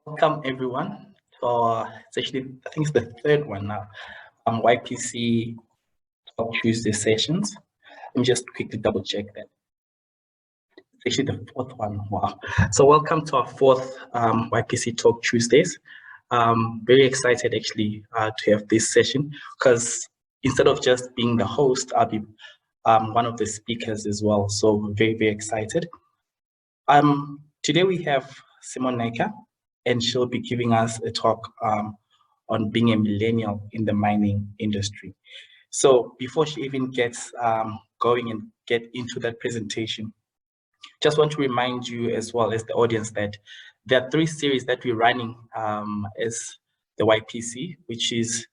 Welcome everyone for it's actually I think it's the third one now. YPC Talk Tuesday sessions. Let me just quickly double check that. It's actually the fourth one. Wow. So welcome to our fourth YPC Talk Tuesdays. Very excited actually to have this session because instead of just being the host, I'll be one of the speakers as well. So very excited. Today we have Simone Naicker, and she'll be giving us a talk on being a millennial in the mining industry. So before she even gets going and get into that presentation, just want to remind you as well as the audience that there are three series that we're running as the YPC, which is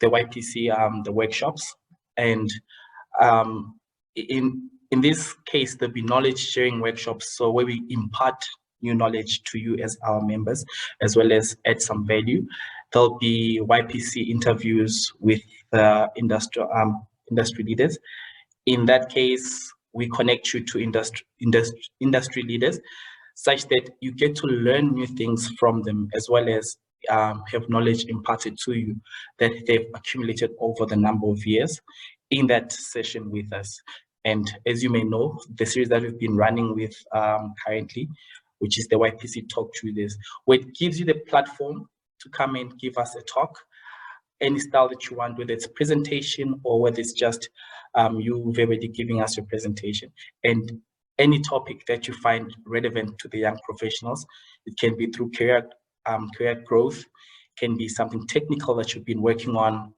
the YPC, the workshops. And in this case, there'll be knowledge sharing workshops. So where we impart new knowledge to you as our members, as well as add some value. There'll be YPC interviews with industry leaders. In that case, we connect you to industry leaders such that you get to learn new things from them, as well as have knowledge imparted to you that they've accumulated over the number of years in that session with us. And as you may know, the series that we've been running with currently, which is the YPC Talk Tuesdays, where it gives you the platform to come and give us a talk, any style that you want, whether it's presentation or whether it's just you verbally giving us your presentation. And any topic that you find relevant to the young professionals, it can be through career growth, can be something technical that you've been working on.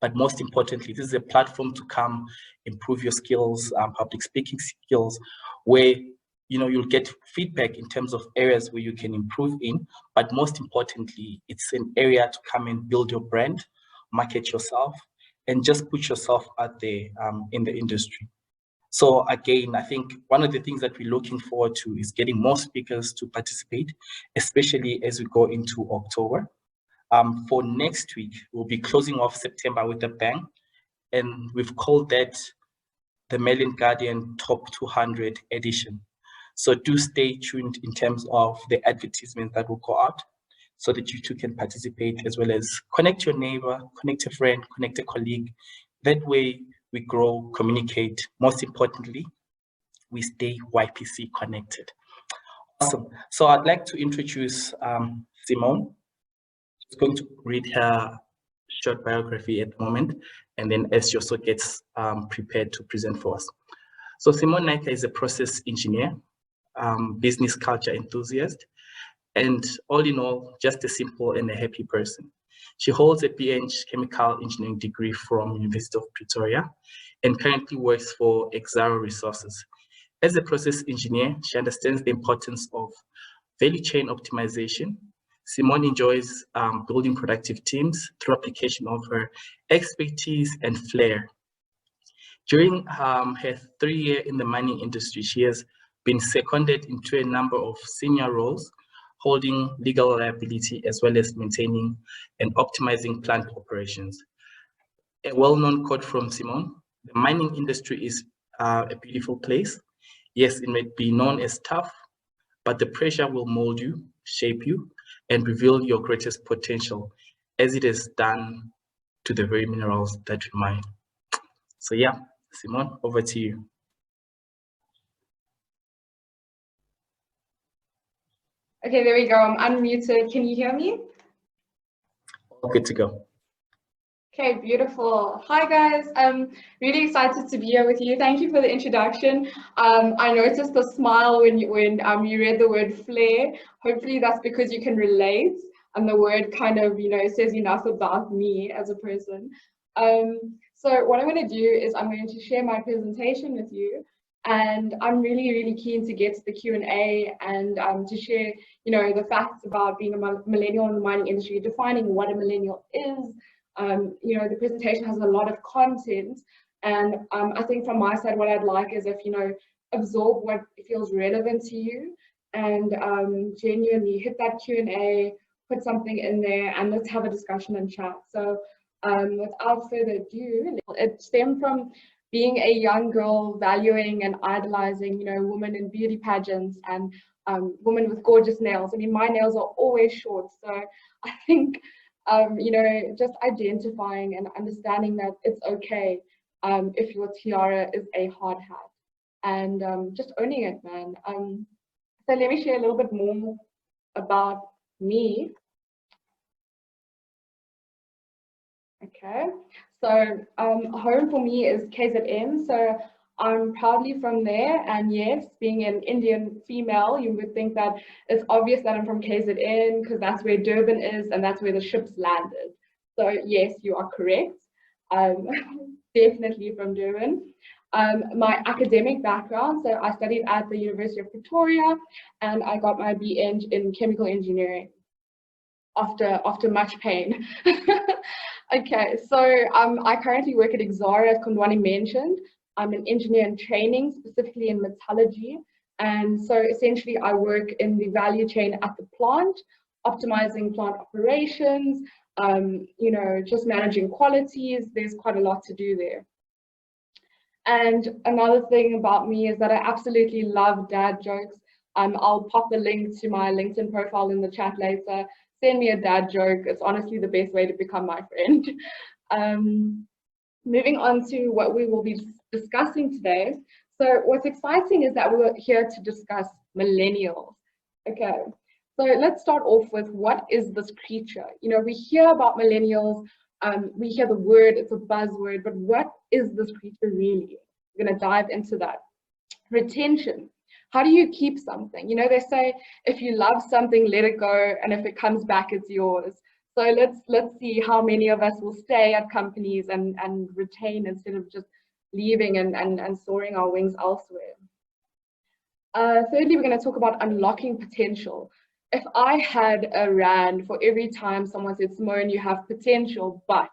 But most importantly, this is a platform to come improve your skills, public speaking skills, where you'll get feedback in terms of areas where you can improve in. But most importantly, it's an area to come and build your brand, market yourself, and just put yourself out there in the industry. So again, I think one of the things that we're looking forward to is getting more speakers to participate, especially as we go into October. For next week, we'll be closing off September with a bang, and we've called that the Millennial Guardian Top 200 edition. So do stay tuned in terms of the advertisement that will go out so that you too can participate, as well as connect your neighbor, connect a friend, connect a colleague. That way we grow, communicate. Most importantly, we stay YPC connected. Awesome. So I'd like to introduce Simone. She's going to read her short biography at the moment, and then as she also gets prepared to present for us. So Simone Naicker is a process engineer, business culture enthusiast, and all in all, just a simple and a happy person. She holds a PhD chemical engineering degree from University of Pretoria and currently works for Exaro Resources. As a process engineer, she understands the importance of value chain optimization. Simone enjoys building productive teams through application of her expertise and flair. During her 3-year in the mining industry, she has been seconded into a number of senior roles, holding legal liability as well as maintaining and optimizing plant operations. A well-known quote from Simone: "The mining industry is a beautiful place. Yes, it may be known as tough, but the pressure will mold you, shape you, and reveal your greatest potential, as it has done to the very minerals that we mine." So yeah, Simone, over to you. Okay, there we go. I'm unmuted. Can you hear me? All good to go. Okay, beautiful. Hi guys, I'm really excited to be here with you. Thank you for the introduction. I noticed the smile when you read the word flair. Hopefully that's because you can relate, and the word kind of says enough about me as a person. So what I'm going to do is I'm going to share my presentation with you, and I'm really keen to get to the Q&A and to share the facts about being a millennial in the mining industry, defining what a millennial is. The presentation has a lot of content, and I think from my side, what I'd like is if absorb what feels relevant to you, and genuinely hit that Q&A, put something in there, and let's have a discussion and chat. So without further ado, it stemmed from being a young girl, valuing and idolizing, you know, women in beauty pageants and women with gorgeous nails. I mean, my nails are always short, so I think, you know, just identifying and understanding that it's okay if your tiara is a hard hat, and just owning it, man. So let me share a little bit more about me. Okay, so home for me is KZN, so I'm proudly from there. And yes, being an Indian female, you would think that it's obvious that I'm from KZN because that's where Durban is and that's where the ships landed. So yes, you are correct. Definitely from Durban. My academic background, so I studied at the University of Pretoria and I got my BEng in chemical engineering after much pain. Okay, so I currently work at Exara, as Kondwani mentioned. I'm an engineer in training, specifically in metallurgy. And so essentially I work in the value chain at the plant, optimizing plant operations, you know, just managing qualities. There's quite a lot to do there. And another thing about me is that I absolutely love dad jokes. I'll pop the link to my LinkedIn profile in the chat later. Send me a dad joke. It's honestly the best way to become my friend. Moving on to what we will be discussing today. So what's exciting is that we're here to discuss millennials. Okay, so let's start off with, what is this creature? You know, we hear about millennials, we hear the word, it's a buzzword, but what is this creature really? We're going to dive into that. Retention. How do you keep something? You know, they say, if you love something, let it go, and if it comes back, it's yours. So let's see how many of us will stay at companies and retain instead of just leaving and soaring our wings elsewhere. Thirdly, we're going to talk about unlocking potential. If I had a rand for every time someone said, Simone, you have potential, but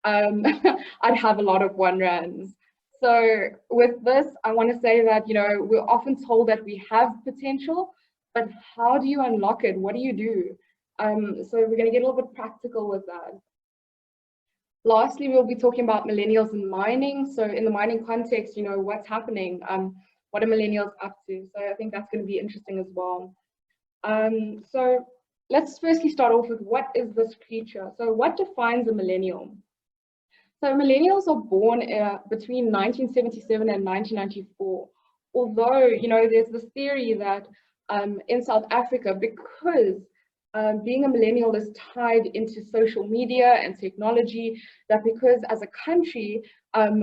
I'd have a lot of 1 rands. So with this, I want to say that, you know, we're often told that we have potential, but how do you unlock it? What do you do? So we're going to get a little bit practical with that. Lastly, we'll be talking about millennials in mining. So in the mining context, you know, what's happening? What are millennials up to? So I think that's going to be interesting as well. So let's firstly start off with, what is this creature? So what defines a millennial? So millennials are born between 1977 and 1994. Although, you know, there's this theory that in South Africa, because being a millennial is tied into social media and technology, that because as a country,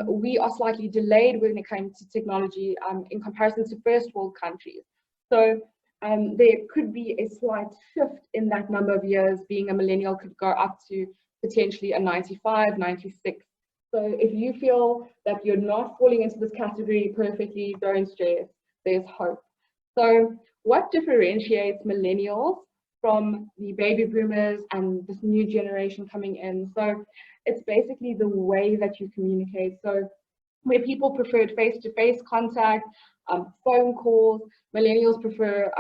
we are slightly delayed when it comes to technology in comparison to first world countries. So there could be a slight shift in that number of years. Being a millennial could go up to potentially a 95, 96. So if you feel that you're not falling into this category perfectly, don't stress, there's hope. So what differentiates millennials from the baby boomers and this new generation coming in? So it's basically the way that you communicate. So where people preferred face-to-face contact, phone calls, millennials prefer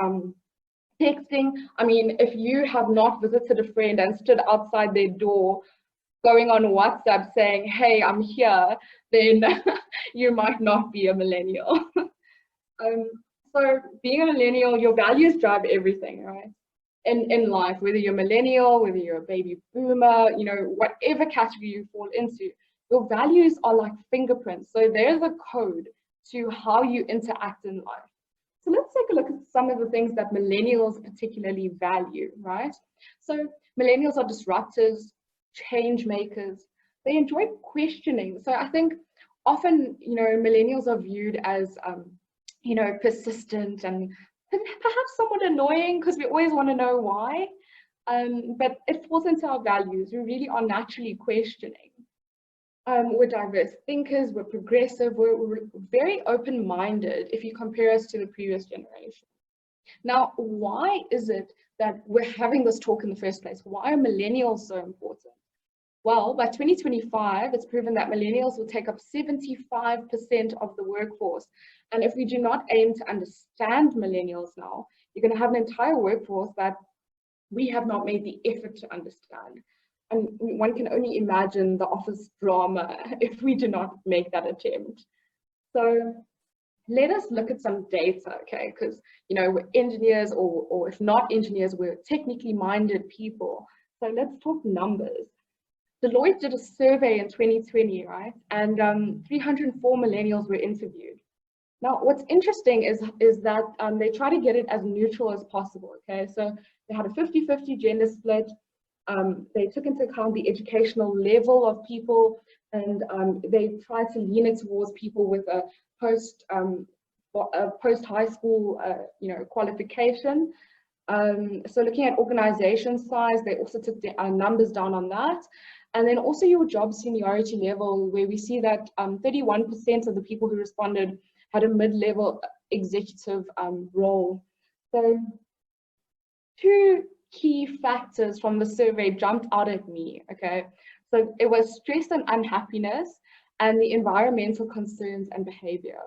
texting. I mean, if you have not visited a friend and stood outside their door going on WhatsApp saying, hey, I'm here, then you might not be a millennial. So being a millennial, your values drive everything, right? In life, whether you're millennial, whether you're a baby boomer, you know, whatever category you fall into, your values are like fingerprints. So there's a code to how you interact in life. So let's take a look at some of the things that millennials particularly value, right? So millennials are disruptors, change makers. They enjoy questioning. So I think often, you know, millennials are viewed as, you know, persistent and perhaps somewhat annoying because we always want to know why. But it falls into our values. We really are naturally questioning. We're diverse thinkers, we're progressive, we're very open-minded if you compare us to the previous generation. Now, why is it that we're having this talk in the first place? Why are millennials so important? Well, by 2025, it's proven that millennials will take up 75% of the workforce. And if we do not aim to understand millennials now, you're going to have an entire workforce that we have not made the effort to understand. And one can only imagine the office drama if we do not make that attempt. So let us look at some data, okay? Because, you know, we're engineers, or if not engineers, we're technically minded people. So let's talk numbers. Deloitte did a survey in 2020, right? And 304 millennials were interviewed. Now, what's interesting is that they try to get it as neutral as possible, okay? So they had a 50-50 gender split. They took into account the educational level of people, and they tried to lean it towards people with a post-high school, you know, qualification. So looking at organization size, they also took the numbers down on that. And then also your job seniority level, where we see that 31% of the people who responded had a mid-level executive role. So two key factors from the survey jumped out at me, okay? So it was stress and unhappiness, and the environmental concerns and behavior.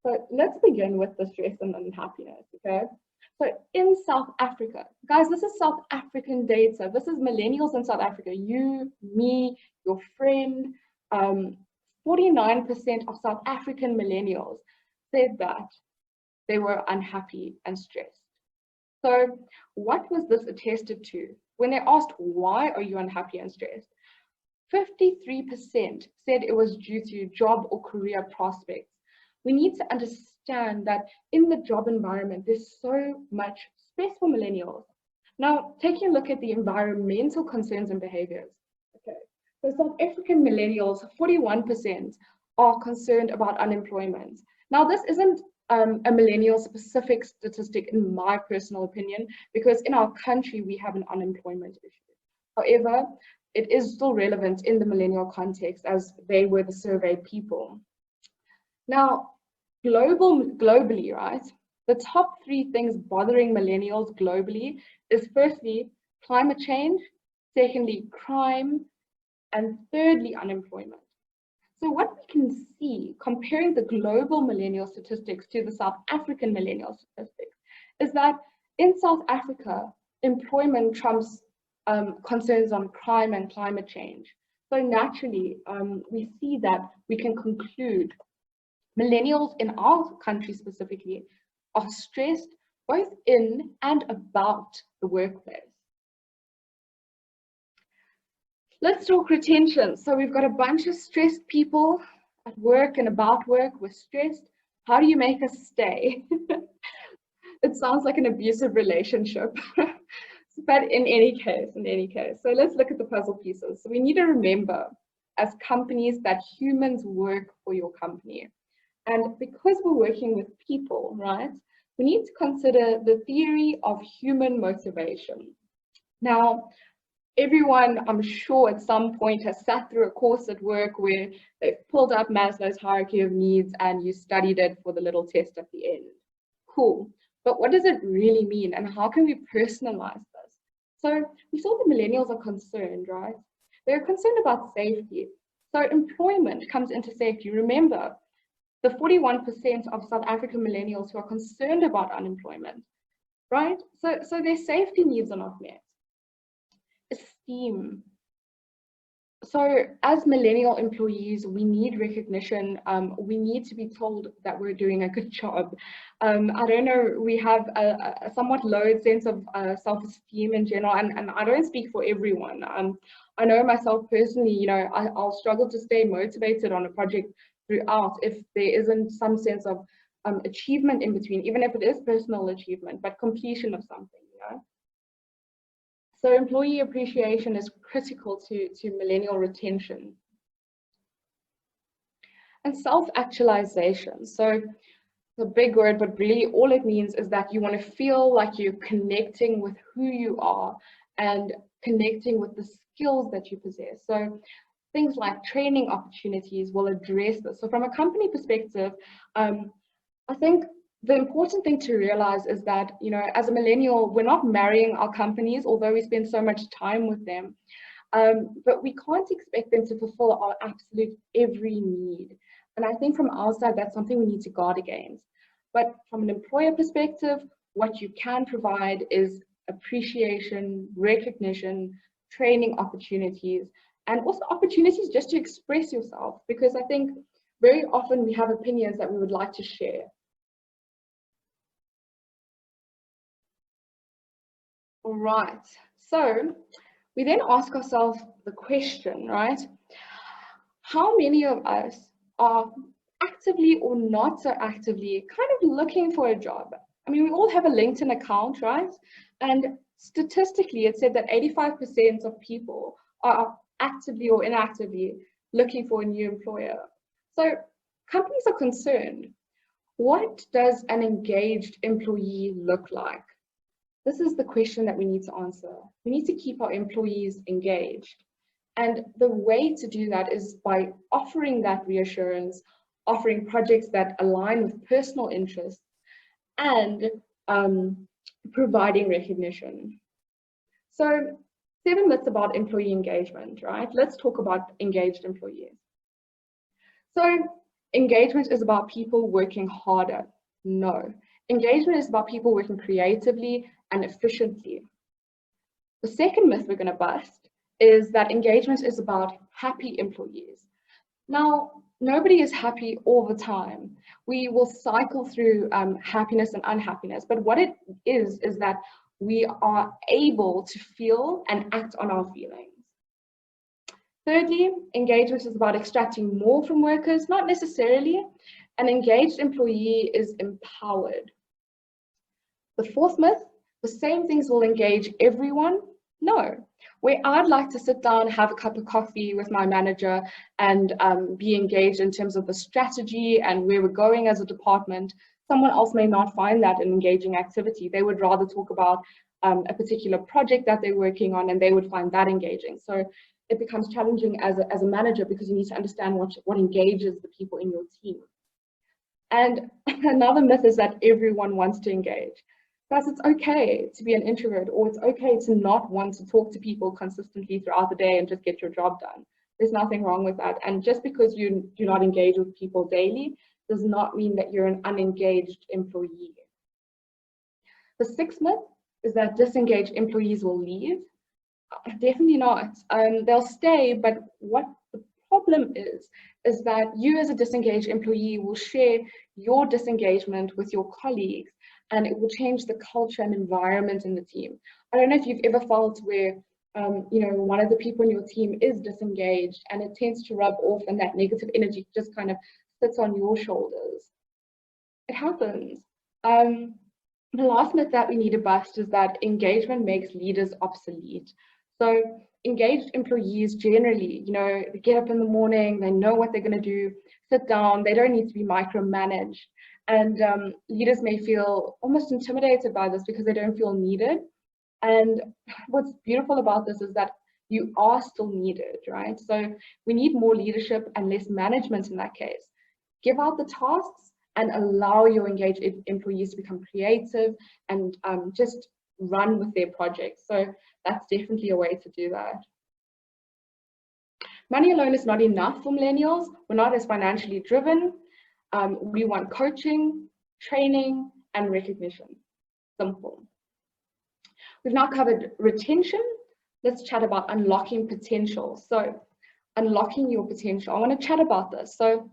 So let's begin with the stress and unhappiness, okay? So in South Africa, guys, this is South African data. This is millennials in South Africa. You, me, your friend. 49% of South African millennials said that they were unhappy and stressed. So what was this attested to? When they asked, why are you unhappy and stressed? 53% said it was due to job or career prospects. We need to understand that in the job environment, there's so much stress for millennials. Now, taking a look at the environmental concerns and behaviors. Okay, so South African millennials, 41% are concerned about unemployment. Now, this isn't a millennial specific statistic in my personal opinion, because in our country, we have an unemployment issue. However, it is still relevant in the millennial context, as they were the surveyed people. Now, globally, right, the top 3 things bothering millennials globally is firstly, climate change, secondly, crime, and thirdly, unemployment. So what we can see, comparing the global millennial statistics to the South African millennial statistics, is that in South Africa, employment trumps concerns on crime and climate change. So naturally, we see that we can conclude millennials in our country specifically are stressed both in and about the workplace. Let's talk retention. So we've got a bunch of stressed people at work and about work. We're stressed. How do you make us stay? It sounds like an abusive relationship. But in any case, so let's look at the puzzle pieces. So we need to remember as companies that humans work for your company. And because we're working with people, right, we need to consider the theory of human motivation. Now, everyone, I'm sure at some point has sat through a course at work where they've pulled up Maslow's hierarchy of needs and you studied it for the little test at the end. Cool. But what does it really mean, and how can we personalize this? So we saw the millennials are concerned, right? They're concerned about safety. So employment comes into safety. Remember, the 41% of South African millennials who are concerned about unemployment, right? So their safety needs are not met. Esteem. So as millennial employees, we need recognition. We need to be told that we're doing a good job. I don't know, we have a somewhat low sense of self-esteem in general, and I don't speak for everyone. I know myself personally, you know, I'll struggle to stay motivated on a project throughout if there isn't some sense of achievement in between, even if it is personal achievement, but completion of something, you know. So employee appreciation is critical to millennial retention. And self-actualization. So it's a big word, but really all it means is that you want to feel like you're connecting with who you are and connecting with the skills that you possess. So things like training opportunities will address this. So from a company perspective, I think the important thing to realize is that, you know, as a millennial, we're not marrying our companies, although we spend so much time with them. But we can't expect them to fulfill our absolute every need. And I think from our side, that's something we need to guard against. But from an employer perspective, what you can provide is appreciation, recognition, training opportunities, and also opportunities just to express yourself, because I think very often we have opinions that we would like to share. All right, so we then ask ourselves the question, right? How many of us are actively or not so actively kind of looking for a job? I mean, we all have a LinkedIn account, right? And statistically, it said that 85% of people are actively or inactively looking for a new employer. So companies are concerned. What does an engaged employee look like? This is the question that we need to answer. We need to keep our employees engaged. And the way to do that is by offering that reassurance, offering projects that align with personal interests, and providing recognition. So 7 myths about employee engagement, right? Let's talk about engaged employees. So engagement is about people working harder. No. Engagement is about people working creatively and efficiently. The second myth we're going to bust is that engagement is about happy employees. Now, nobody is happy all the time. We will cycle through happiness and unhappiness, but what it is that we are able to feel and act on our feelings. Thirdly, engagement is about extracting more from workers, not necessarily. An engaged employee is empowered. The fourth myth, the same things will engage everyone. No, where I'd like to sit down, have a cup of coffee with my manager and be engaged in terms of the strategy and where we're going as a department, someone else may not find that an engaging activity. They would rather talk about a particular project that they're working on, and they would find that engaging. So it becomes challenging as a manager, because you need to understand what engages the people in your team. And another myth is that everyone wants to engage. Guys, it's okay to be an introvert, or it's okay to not want to talk to people consistently throughout the day and just get your job done. There's nothing wrong with that. And just because you do not engage with people daily does not mean that you're an unengaged employee. The sixth myth is that disengaged employees will leave. Definitely not. They'll stay, but what the problem is that you as a disengaged employee will share your disengagement with your colleagues, and it will change the culture and environment in the team. I don't know if you've ever felt where one of the people in your team is disengaged, and it tends to rub off, and that negative energy just kind of sits on your shoulders. It happens. The last myth that we need to bust is that engagement makes leaders obsolete. So engaged employees generally, they get up in the morning, they know what they're going to do, sit down, they don't need to be micromanaged. And leaders may feel almost intimidated by this because they don't feel needed. And what's beautiful about this is that you are still needed, right? So we need more leadership and less management in that case. Give out the tasks and allow your engaged employees to become creative and just run with their projects. So that's definitely a way to do that. Money alone is not enough for millennials. We're not as financially driven. We want coaching, training, and recognition. Simple. We've now covered retention. Let's chat about unlocking potential. So unlocking your potential. I want to chat about this. So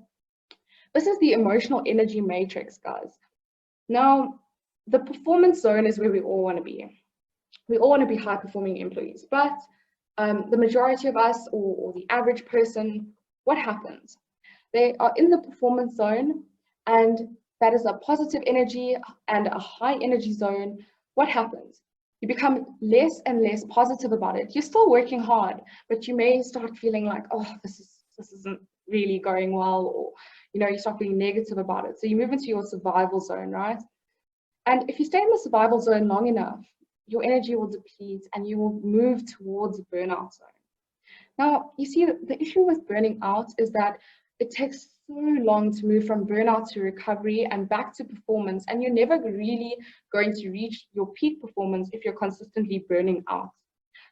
this is the emotional energy matrix, guys. Now, the performance zone is where we all want to be. We all want to be high-performing employees, but the majority of us, or the average person, what happens? They are in the performance zone, and that is a positive energy and a high energy zone. What happens? You become less and less positive about it. You're still working hard, but you may start feeling like, oh, this isn't really going well, or you start feeling negative about it. So you move into your survival zone, right? And if you stay in the survival zone long enough, your energy will deplete and you will move towards a burnout zone. Now, you see, the issue with burning out is that it takes so long to move from burnout to recovery and back to performance, and you're never really going to reach your peak performance if you're consistently burning out.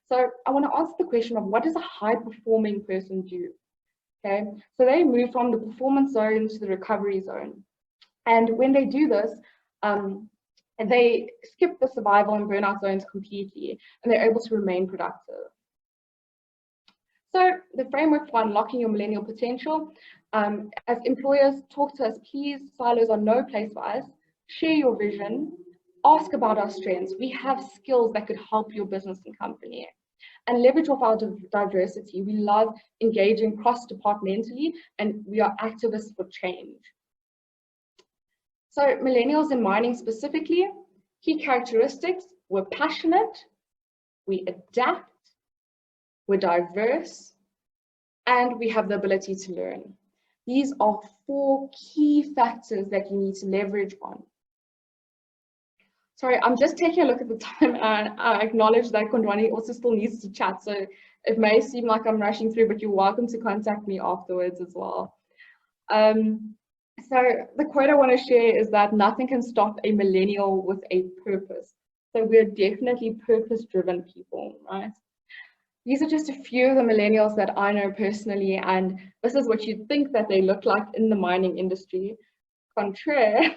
So I want to answer the question of, what does a high-performing person do? Okay, so they move from the performance zone to the recovery zone. And when they do this, they skip the survival and burnout zones completely, and they're able to remain productive. So the framework for unlocking your millennial potential, as employers, talk to us, please. Silos are no place for us. Share your vision, ask about our strengths. We have skills that could help your business and company. And leverage off our diversity. We love engaging cross-departmentally, and we are activists for change. So millennials in mining specifically, key characteristics: we're passionate, we adapt, we're diverse, and we have the ability to learn. These are 4 key factors that you need to leverage on. Sorry, I'm just taking a look at the time, and I acknowledge that Kondwani also still needs to chat, so it may seem like I'm rushing through, but you're welcome to contact me afterwards as well. So the quote I want to share is that nothing can stop a millennial with a purpose. So we're definitely purpose-driven people, right? These are just a few of the millennials that I know personally, and this is what you'd think that they look like in the mining industry. Contraire,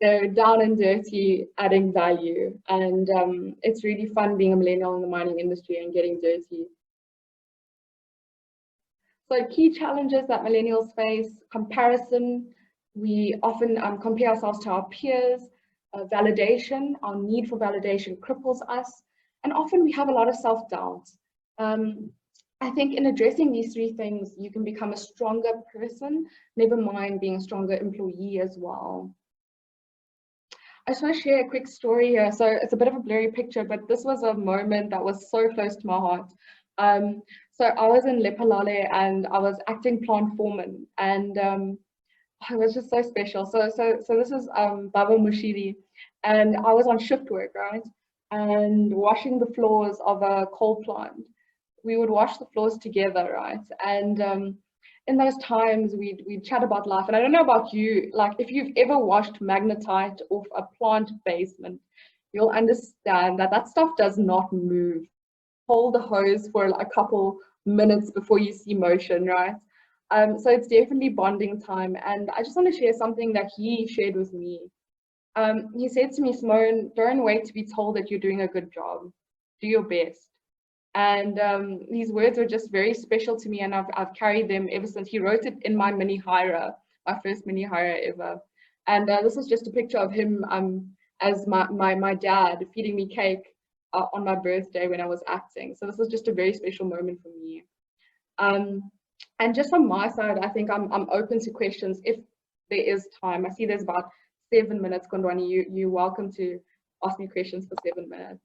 they're down and dirty, adding value, and it's really fun being a millennial in the mining industry and getting dirty. So key challenges that millennials face: comparison. We often compare ourselves to our peers. Validation, our need for validation cripples us, and often we have a lot of self-doubt. I think in addressing these 3 things, you can become a stronger person, never mind being a stronger employee as well. I just want to share a quick story here. So it's a bit of a blurry picture, but this was a moment that was so close to my heart. So I was in Lepalale and I was acting plant foreman, and it was just so special. So this is Baba Mushiri, and I was on shift work, right? And washing the floors of a coal plant. We would wash the floors together, right? And in those times, we'd chat about life. And I don't know about you, like if you've ever washed magnetite off a plant basement, you'll understand that that stuff does not move. Hold the hose for a couple minutes before you see motion, right? So it's definitely bonding time. And I just want to share something that he shared with me. He said to me, Simone, don't wait to be told that you're doing a good job. Do your best. And these words were just very special to me, and I've carried them ever since. He wrote it in my mini hira, my first mini hira ever. And this is just a picture of him as my dad feeding me cake on my birthday when I was acting. So this was just a very special moment for me. And just on my side, I think I'm open to questions if there is time. I see there's about 7 minutes, Kondwani. You're welcome to ask me questions for 7 minutes.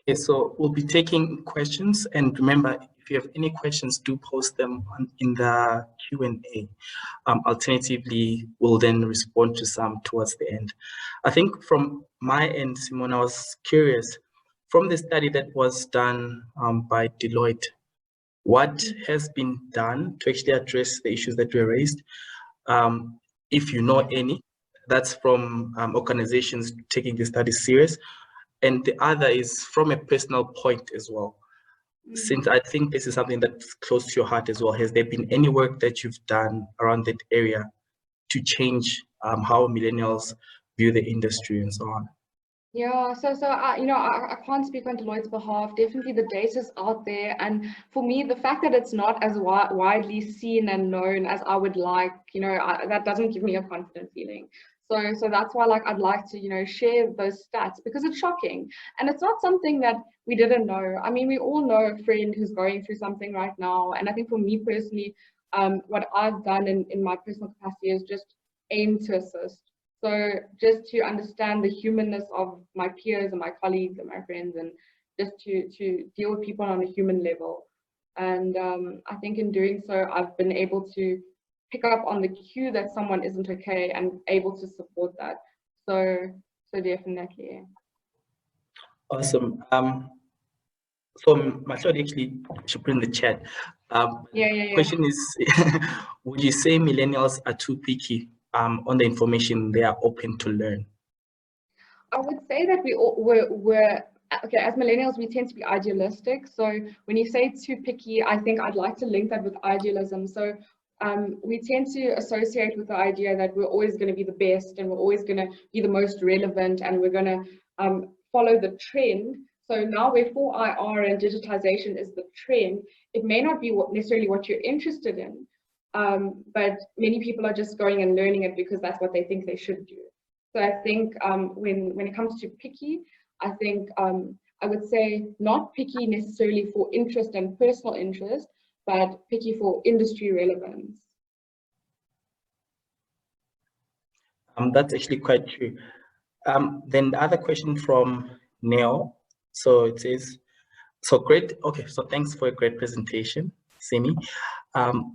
Okay, so we'll be taking questions, and remember, if you have any questions, do post them in the Q&A. Alternatively, we'll then respond to some towards the end. I think from my end, Simone, I was curious, from the study that was done by Deloitte, what has been done to actually address the issues that were raised? If you know any, that's from organizations taking the study serious. And the other is from a personal point as well. Since I think this is something that's close to your heart as well, has there been any work that you've done around that area to change how millennials view the industry and so on? Yeah, so I can't speak on Deloitte's behalf. Definitely the data's out there, and for me, the fact that it's not as widely seen and known as I would like, that doesn't give me a confident feeling. So that's why, like, I'd like to, share those stats, because it's shocking, and it's not something that we didn't know. I mean, we all know a friend who's going through something right now, and I think for me personally, what I've done in my personal capacity is just aim to assist. So just to understand the humanness of my peers and my colleagues and my friends, and just to deal with people on a human level. And I think in doing so, I've been able to pick up on the cue that someone isn't okay and able to support that. So definitely. Awesome. So Mashod actually should put in the chat. Yeah. Question is, would you say millennials are too picky on the information they are open to learn? I would say that we're okay, as millennials, we tend to be idealistic. So when you say too picky, I think I'd like to link that with idealism. So we tend to associate with the idea that we're always going to be the best, and we're always going to be the most relevant, and we're going to follow the trend. So now where 4IR and digitization is the trend, it may not be necessarily what you're interested in, but many people are just going and learning it because that's what they think they should do. So I think when it comes to picky, I think I would say not picky necessarily for interest and personal interest, but picky for industry relevance. That's actually quite true. Then the other question from Neil. So it says, so great. Okay, so thanks for a great presentation, Simi.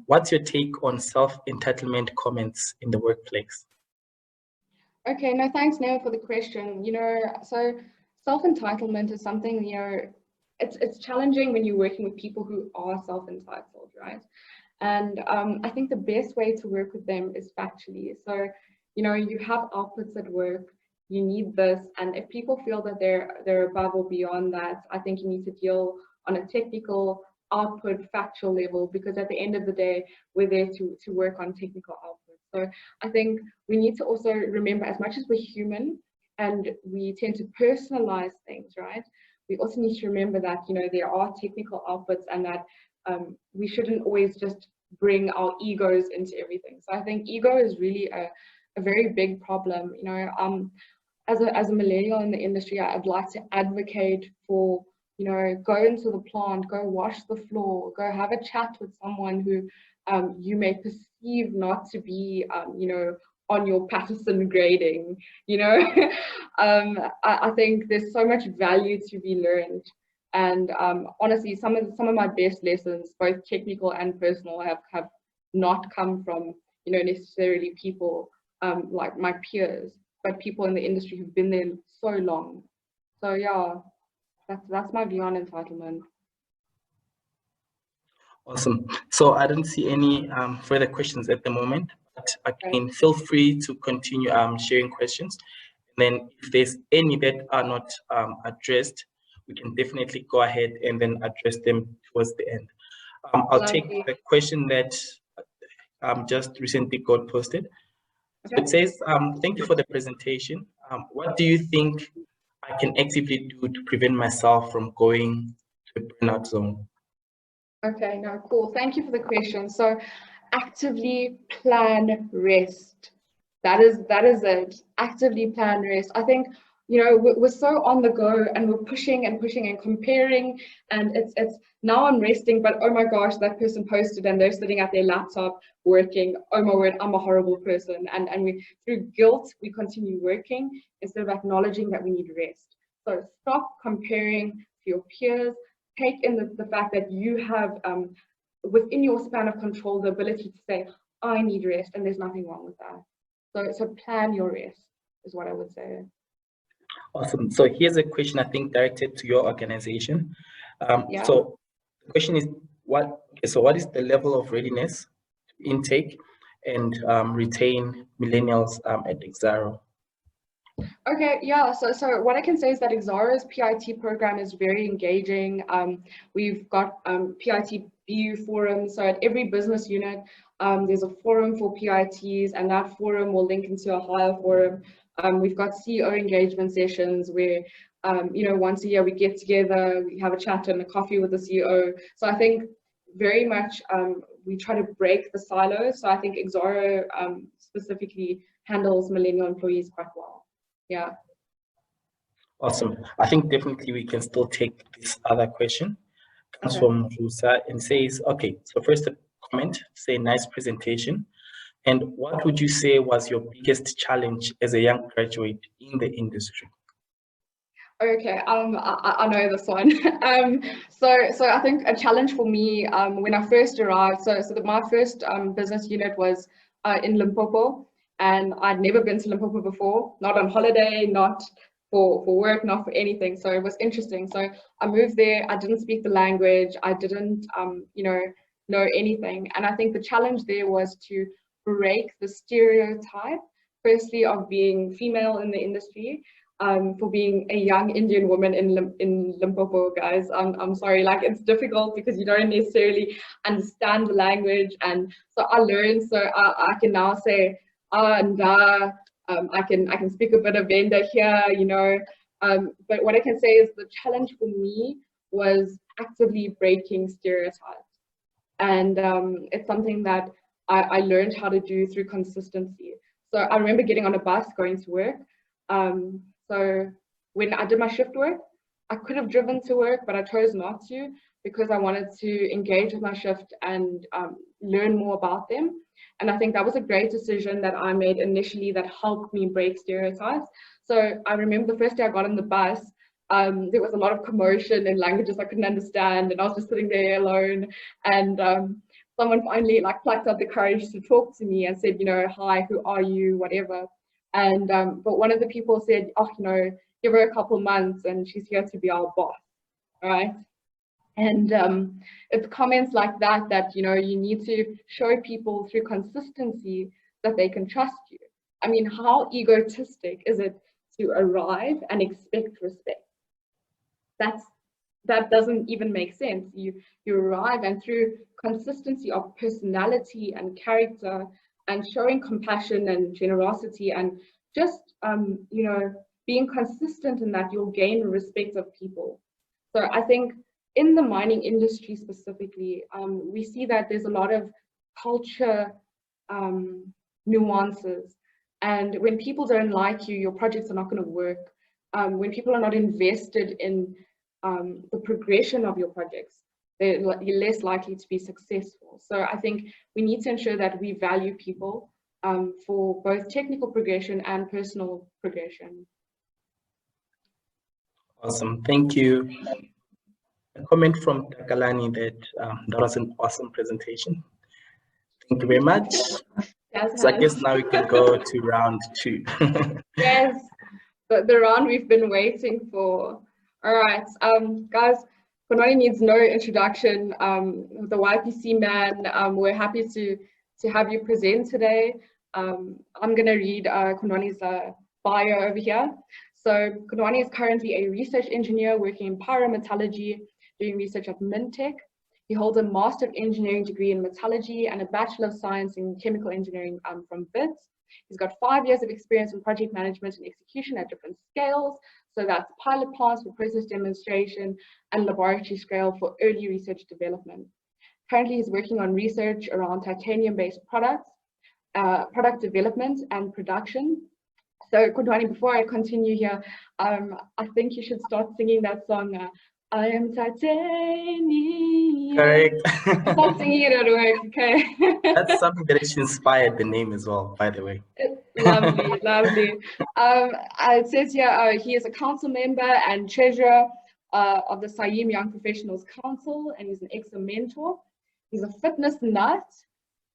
What's your take on self-entitlement comments in the workplace? Okay, no, thanks, Neil, for the question. So self-entitlement is something, it's challenging when you're working with people who are self-entitled, right? And I think the best way to work with them is factually. So, you have outputs at work, you need this, and if people feel that they're above or beyond that, I think you need to deal on a technical output factual level, because at the end of the day, we're there to work on technical output. So I think we need to also remember, as much as we're human and we tend to personalize things, right? We also need to remember that, there are technical outputs, and that we shouldn't always just bring our egos into everything. So I think ego is really a very big problem. As a millennial in the industry, I'd like to advocate for, go into the plant, go wash the floor, go have a chat with someone who you may perceive not to be, on your Patterson grading. I think there's so much value to be learned. And honestly, some of my best lessons, both technical and personal, have not come from, necessarily people like my peers, but people in the industry who've been there so long. So yeah, that's my view on entitlement. Awesome. So I don't see any further questions at the moment, but again, feel free to continue sharing questions. And then if there's any that are not addressed, we can definitely go ahead and then address them towards the end. I'll take the question that just recently got posted. So it says, thank you for the presentation. What do you think I can actively do to prevent myself from going to a burnout zone? Okay, no, cool. Thank you for the question. So actively plan rest. That is it. Actively plan rest. I think, we're so on the go, and we're pushing and pushing and comparing, and it's now I'm resting, but oh my gosh, that person posted and they're sitting at their laptop working. Oh my word, I'm a horrible person. And we, through guilt, we continue working instead of acknowledging that we need rest. So stop comparing to your peers. Take in the fact that you have within your span of control the ability to say, I need rest, and there's nothing wrong with that. So plan your rest is what I would say. Awesome. So here's a question, I think, directed to your organization. Yeah. So the question is, what is the level of readiness to intake and retain millennials at Exaro? Okay, yeah, so what I can say is that Exaro's PIT program is very engaging. We've got PIT BU forums, so at every business unit, there's a forum for PITs, and that forum will link into a higher forum. We've got CEO engagement sessions where, once a year we get together, we have a chat and a coffee with the CEO. So I think very much we try to break the silos. So I think Exaro specifically handles millennial employees quite well. Yeah. Awesome. I think definitely we can still take this other question. Comes from Rusa and says, okay, so first a comment, say nice presentation. And what would you say was your biggest challenge as a young graduate in the industry? Okay, I know this one. So I think a challenge for me when I first arrived, my first business unit was in Limpopo, and I'd never been to Limpopo before, not on holiday, not for work, not for anything. So it was interesting. So I moved there, I didn't speak the language, I didn't know anything. And I think the challenge there was to break the stereotype, firstly, of being female in the industry. For being a young Indian woman in Limpopo, guys. I'm sorry, like it's difficult because you don't necessarily understand the language, and so I learned. So I can now say and I can speak a bit of Banda here, But what I can say is the challenge for me was actively breaking stereotypes. And it's something that I learned how to do through consistency. So I remember getting on a bus going to work. So when I did my shift work, I could have driven to work, but I chose not to because I wanted to engage with my shift and learn more about them. And I think that was a great decision that I made initially that helped me break stereotypes. So I remember the first day I got on the bus, there was a lot of commotion in languages I couldn't understand, and I was just sitting there alone. And someone finally like plucked up the courage to talk to me and said, you know, hi, who are you, whatever. And but one of the people said, oh, you know, give her a couple months and she's here to be our boss, right? And it's comments like that that, you know, you need to show people through consistency that they can trust you. I mean, how egotistic is it to arrive and expect respect? That doesn't even make sense. You arrive, and through consistency of personality and character and showing compassion and generosity and just you know, being consistent in that, you'll gain respect of people. So I think in the mining industry specifically, we see that there's a lot of culture nuances, and when people don't like you, your projects are not going to work. When people are not invested in the progression of your projects, you're less likely to be successful. So I think we need to ensure that we value people for both technical progression and personal progression. Awesome, thank you. A comment from Takalani that that was an awesome presentation. Thank you very much. Yes, so I guess now we can go to round 2. Yes, the round we've been waiting for. All right, guys, Kondwani needs no introduction. The YPC man, we're happy to have you present today. I'm going to read Kondwani's bio over here. So Kondwani is currently a research engineer working in pyrometallurgy, doing research at MinTech. He holds a Master of Engineering degree in metallurgy and a Bachelor of Science in Chemical Engineering from BITS. He's got 5 years of experience in project management and execution at different scales. So that's pilot plants for process demonstration and laboratory scale for early research development. Currently, he's working on research around titanium-based products, product development and production. So Kondwani, before I continue here, I think you should start singing that song, I am titanium. Correct. Start singing it at work, okay? That's something that actually inspired the name as well, by the way. Lovely, lovely. It says here he is a council member and treasurer of the SAIMM Young Professionals Council, and he's an excellent mentor. He's a fitness nut,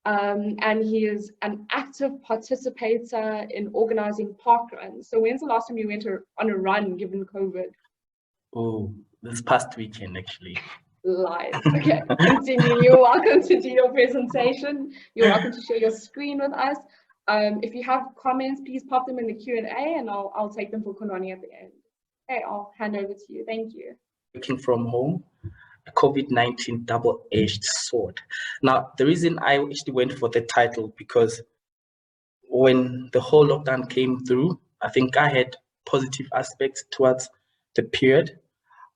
and he is an active participator in organizing park runs. So when's the last time you went on a run given COVID? Oh, this past weekend, actually. Lies. Okay, continue. You're welcome to do your presentation. You're welcome to share your screen with us. If you have comments, please pop them in the Q&A, and I'll take them for Kondwani at the end. Okay, I'll hand over to you. Thank you. Working from home, a COVID-19 double-edged sword. Now, the reason I actually went for the title, because when the whole lockdown came through, I think I had positive aspects towards the period,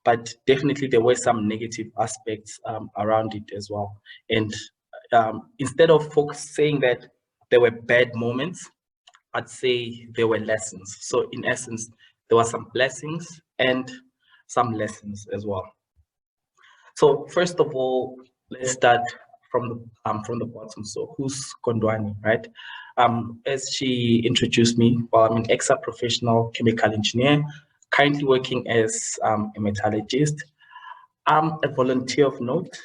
but definitely there were some negative aspects around it as well. And instead of folks saying that there were bad moments, I'd say there were lessons. So in essence, there were some blessings and some lessons as well. So first of all, let's start from the bottom. So who's Kondwani, right? As she introduced me, well, I'm an ex professional chemical engineer, currently working as a metallurgist. I'm a volunteer of note.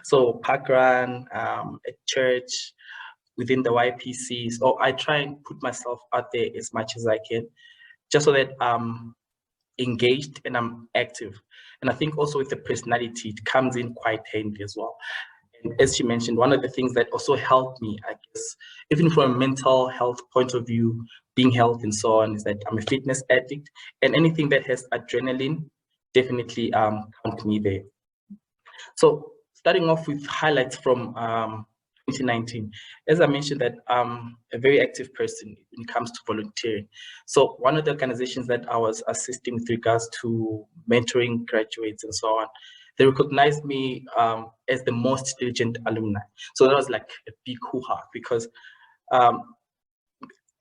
So parkrun, at church, within the YPC. So I try and put myself out there as much as I can, just so that I'm engaged and I'm active. And I think also with the personality, it comes in quite handy as well. And as she mentioned, one of the things that also helped me, I guess, even from a mental health point of view, being healthy and so on, is that I'm a fitness addict, and anything that has adrenaline definitely count me there. So starting off with highlights from 2019. As I mentioned that I'm a very active person when it comes to volunteering. So one of the organizations that I was assisting with regards to mentoring graduates and so on, they recognized me as the most diligent alumni. So that was like a big hoo-ha because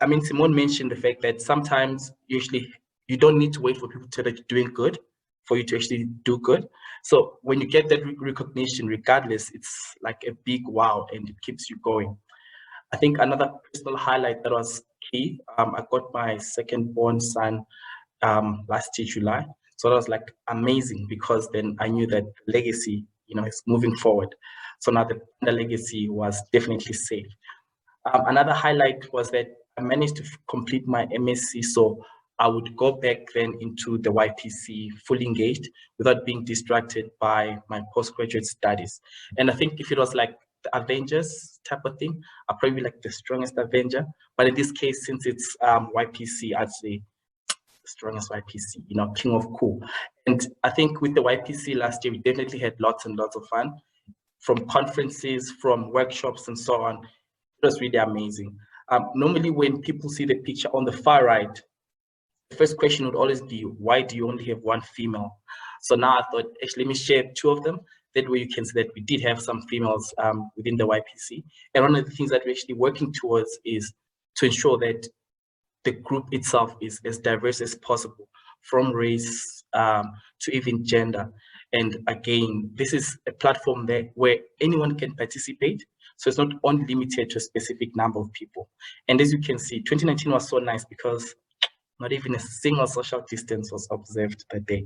I mean, Simone mentioned the fact that sometimes usually you don't need to wait for people to tell that you're doing good for you to actually do good. So when you get that recognition, regardless, it's like a big wow and it keeps you going. I think another personal highlight that was key, I got my second born son last year, July. So that was like amazing because then I knew that the legacy, is moving forward. So now the legacy was definitely safe. Another highlight was that I managed to complete my MSc, so I would go back then into the YPC fully engaged without being distracted by my postgraduate studies. And I think if it was like the Avengers type of thing, I'd probably be like the strongest Avenger. But in this case, since it's YPC, I'd say the strongest YPC, king of cool. And I think with the YPC last year, we definitely had lots and lots of fun from conferences, from workshops and so on. It was really amazing. Normally when people see the picture on the far right, the first question would always be, why do you only have one female? So now I thought, actually, let me share two of them. That way you can see that we did have some females within the YPC. And one of the things that we're actually working towards is to ensure that the group itself is as diverse as possible, from race to even gender. And again, this is a platform there where anyone can participate. So it's not only limited to a specific number of people. And as you can see, 2019 was so nice because not even a single social distance was observed that day.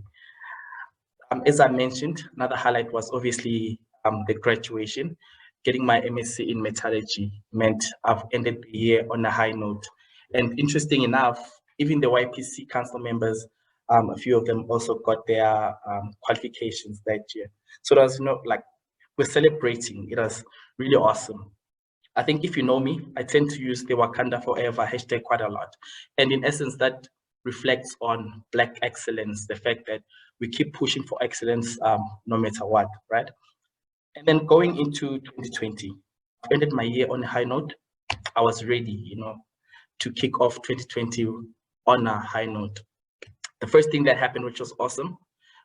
As I mentioned, another highlight was obviously the graduation. Getting my MSc in metallurgy meant I've ended the year on a high note. And interesting enough, even the YPC council members, a few of them also got their qualifications that year. So there's like we're celebrating. It was really awesome. I think if you know me, I tend to use the Wakanda Forever hashtag quite a lot. And in essence, that reflects on Black excellence, the fact that we keep pushing for excellence no matter what, right? And then going into 2020, I ended my year on a high note. I was ready, to kick off 2020 on a high note. The first thing that happened, which was awesome,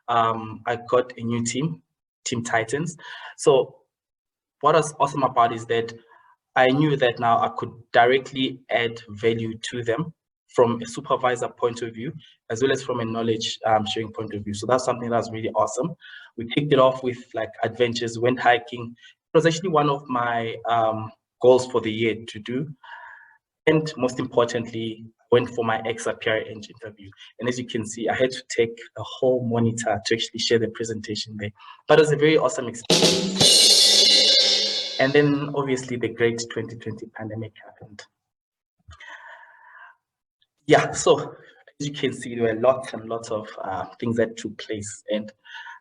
I got a new team, Team Titans. So what was awesome about it is that I knew that now I could directly add value to them from a supervisor point of view, as well as from a knowledge sharing point of view. So that's something that's really awesome. We kicked it off with like adventures, went hiking. It was actually one of my goals for the year to do. And most importantly, went for my XRPR interview. And as you can see, I had to take a whole monitor to actually share the presentation there. But it was a very awesome experience. And then obviously the great 2020 pandemic happened. Yeah, so as you can see, there were lots and lots of things that took place. And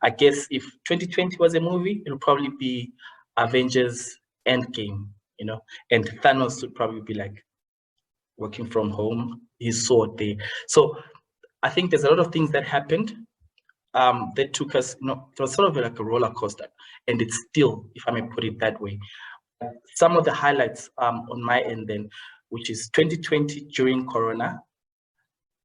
I guess if 2020 was a movie, it would probably be Avengers Endgame, and Thanos would probably be like working from home, his sword there. So I think there's a lot of things that happened that took us, it was sort of like a roller coaster. And it's still, if I may put it that way. Some of the highlights on my end then, which is 2020 during Corona,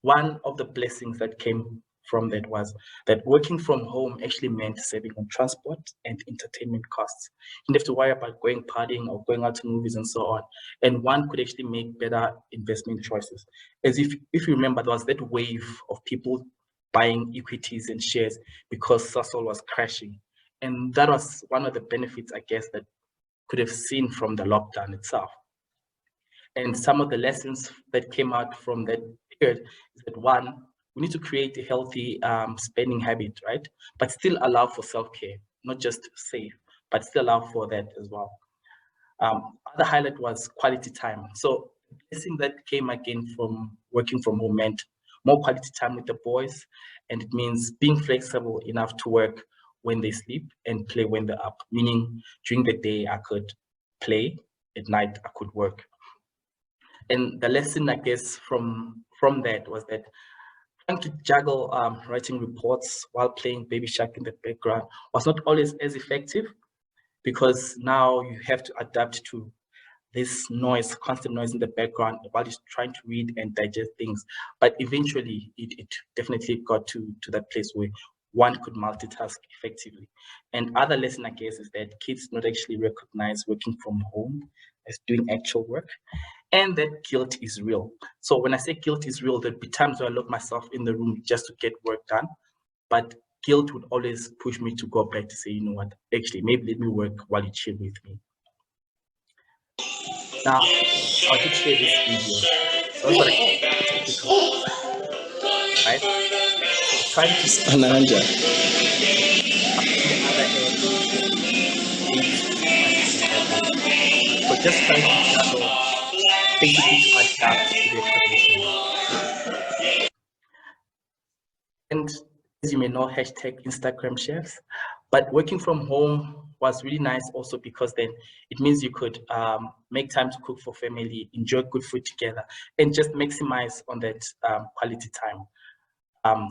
one of the blessings that came from that was that working from home actually meant saving on transport and entertainment costs. You didn't have to worry about going partying or going out to movies and so on. And one could actually make better investment choices. As if you remember, there was that wave of people buying equities and shares because Sasol was crashing. And that was one of the benefits, I guess, that could have seen from the lockdown itself. And some of the lessons that came out from that period is that one, we need to create a healthy spending habit, right? But still allow for self-care, not just save, but still allow for that as well. Other highlight was quality time. So the blessing that came again from working from home meant more quality time with the boys, and it means being flexible enough to work when they sleep and play when they're up, meaning during the day I could play, at night I could work. And the lesson, I guess, from that was that trying to juggle writing reports while playing Baby Shark in the background was not always as effective. because now you have to adapt to this noise, constant noise in the background while he's trying to read and digest things. But eventually, it definitely got to that place where one could multitask effectively. And other lesson, I guess, is that kids not actually recognize working from home as doing actual work, and that guilt is real. So when I say guilt is real, there'd be times where I lock myself in the room just to get work done, but guilt would always push me to go back to say, you know what, actually, maybe let me work while you chill with me. Now, I did share this video. So it's like typical, right? So trying to see Ananja. on the other end, it's quite terrible. So just trying to juggle, basically to adapt to their conditions. And as you may know, hashtag Instagram chefs. But working from home was really nice also because then it means you could make time to cook for family, enjoy good food together, and just maximize on that quality time.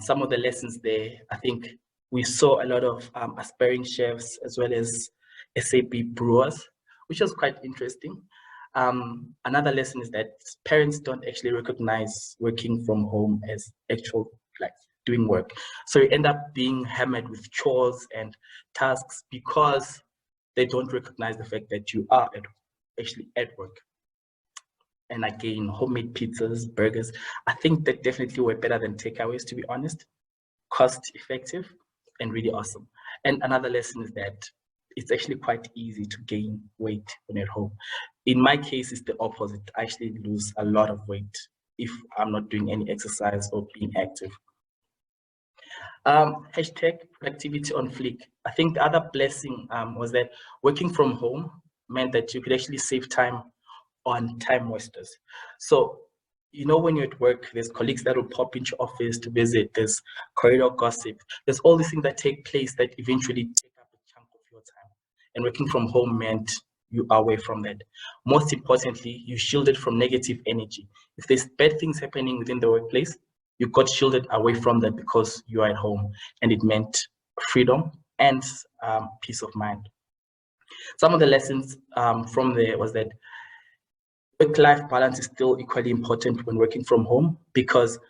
Some of the lessons there, I think we saw a lot of aspiring chefs as well as SAP brewers, which was quite interesting. Another lesson is that parents don't actually recognize working from home as actual like doing work. So you end up being hammered with chores and tasks because they don't recognize the fact that you are actually at work. And again, homemade pizzas, burgers, I think that definitely were better than takeaways, to be honest. Cost effective and really awesome. And another lesson is that it's actually quite easy to gain weight when you're at home. In my case, it's the opposite. I actually lose a lot of weight if I'm not doing any exercise or being active. Hashtag productivity on fleek. I think the other blessing was that working from home meant that you could actually save time on time wasters. So, you know, when you're at work, there's colleagues that will pop into your office to visit, there's corridor gossip, there's all these things that take place that eventually take up a chunk of your time. And working from home meant you are away from that. Most importantly, you shielded from negative energy. If there's bad things happening within the workplace, you got shielded away from that because you are at home, and it meant freedom and peace of mind. Some of the lessons from there was that work-life balance is still equally important when working from home, because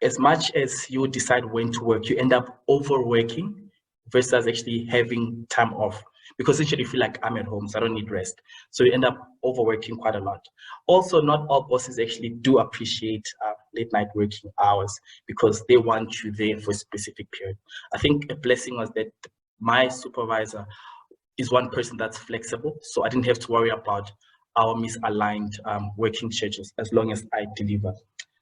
as much as you decide when to work, you end up overworking versus actually having time off, because essentially you feel like I'm at home, so I don't need rest. So you end up overworking quite a lot. Also, not all bosses actually do appreciate late night working hours because they want you there for a specific period. I think a blessing was that my supervisor is one person that's flexible, so I didn't have to worry about our misaligned working schedules as long as I deliver.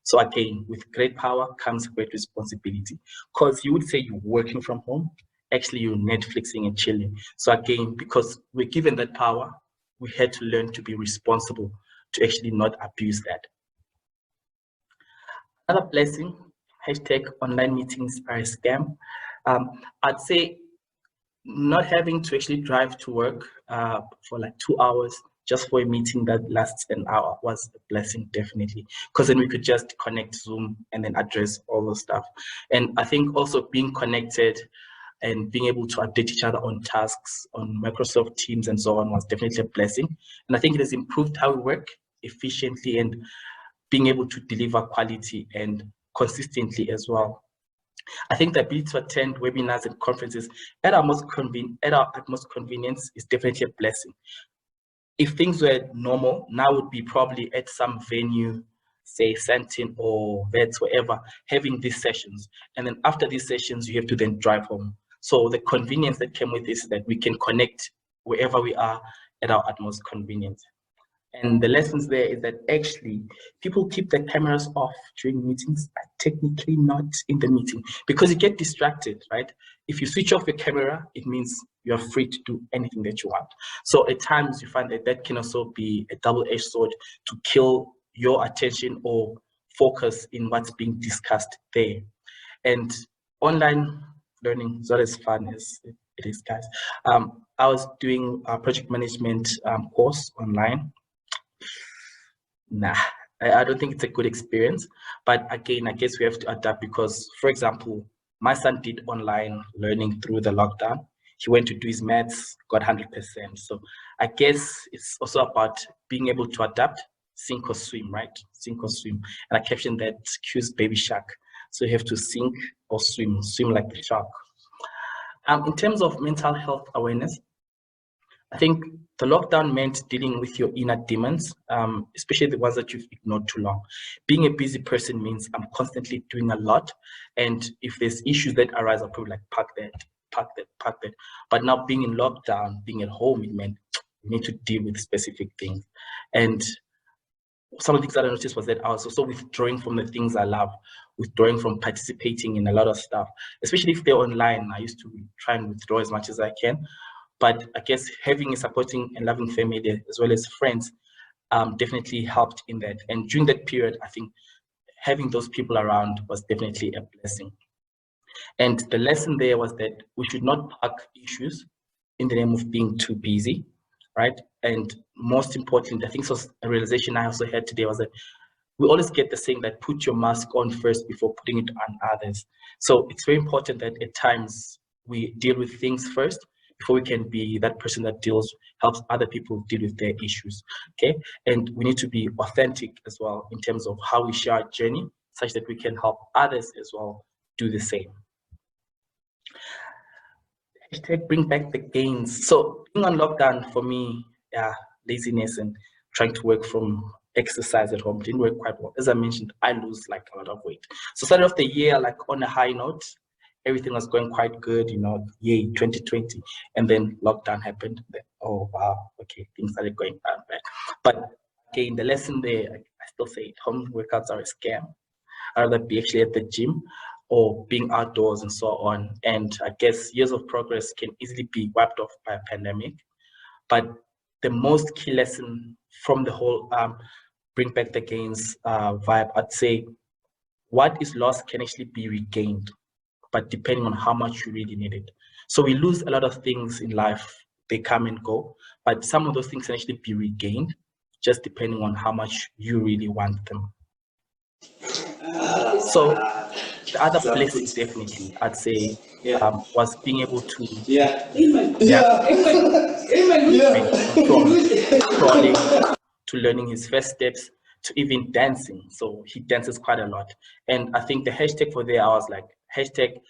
So again, with great power comes great responsibility, because you would say you're working from home, actually you're Netflixing and chilling. So again, because we're given that power, we had to learn to be responsible to actually not abuse that. Another blessing, hashtag online meetings are a scam. I'd say not having to actually drive to work for like 2 hours just for a meeting that lasts an hour was a blessing, definitely, because then we could just connect Zoom and then address all the stuff. And I think also being connected and being able to update each other on tasks on Microsoft Teams and so on was definitely a blessing. And I think it has improved how we work efficiently and being able to deliver quality and consistently as well. I think the ability to attend webinars and conferences at our utmost convenience is definitely a blessing. If things were normal, now would be probably at some venue, say Santin or Vets, wherever, having these sessions. And then after these sessions, you have to then drive home. So the convenience that came with this is that we can connect wherever we are at our utmost convenience. And the lessons there is that actually people keep their cameras off during meetings, but technically not in the meeting, because you get distracted, right? If you switch off your camera, it means you're free to do anything that you want. So at times you find that that can also be a double-edged sword to kill your attention or focus in what's being discussed there. And online learning is not as fun as it is, guys. I was doing a project management course online. Nah, I don't think it's a good experience. But again, I guess we have to adapt because, for example, my son did online learning through the lockdown. he went to do his maths, got 100%. So I guess it's also about being able to adapt, sink or swim, right? Sink or swim. And I captioned that cues baby shark. So you have to sink or swim like the shark. In terms of mental health awareness, I think the lockdown meant dealing with your inner demons, especially the ones that you've ignored too long. Being a busy person means I'm constantly doing a lot. And if there's issues that arise, I'll probably like park that. But now being in lockdown, being at home, it meant you need to deal with specific things. And some of the things that I noticed was that I was also withdrawing from the things I love, withdrawing from participating in a lot of stuff, especially if they're online. I used to try and withdraw as much as I can. But I guess having a supporting and loving family as well as friends definitely helped in that. And during that period, I think having those people around was definitely a blessing. And the lesson there was that we should not park issues in the name of being too busy, right? And most importantly, I think so a realization I also had today was that we always get the saying that put your mask on first before putting it on others. So it's very important that at times we deal with things first before we can be that person that helps other people deal with their issues, okay? And we need to be authentic as well in terms of how we share our journey, such that we can help others as well do the same. Hashtag bring back the gains. So being on lockdown for me, laziness and trying to work from exercise at home didn't work quite well. As I mentioned, I lose like a lot of weight. So started off the year like on a high note, everything was going quite good, yay, 2020. And then lockdown happened. Oh, wow, okay, things started going back. But again, the lesson there, I still say home workouts are a scam. I'd rather be actually at the gym or being outdoors and so on. And I guess years of progress can easily be wiped off by a pandemic. But the most key lesson from the whole bring back the gains vibe, I'd say what is lost can actually be regained, but depending on how much you really need it. So we lose a lot of things in life, they come and go, but some of those things can actually be regained, just depending on how much you really want them. So the other blessing definitely, I'd say, was being able to from crawling to learning his first steps to even dancing. So he dances quite a lot. And I think the hashtag for there, I was like, hashtag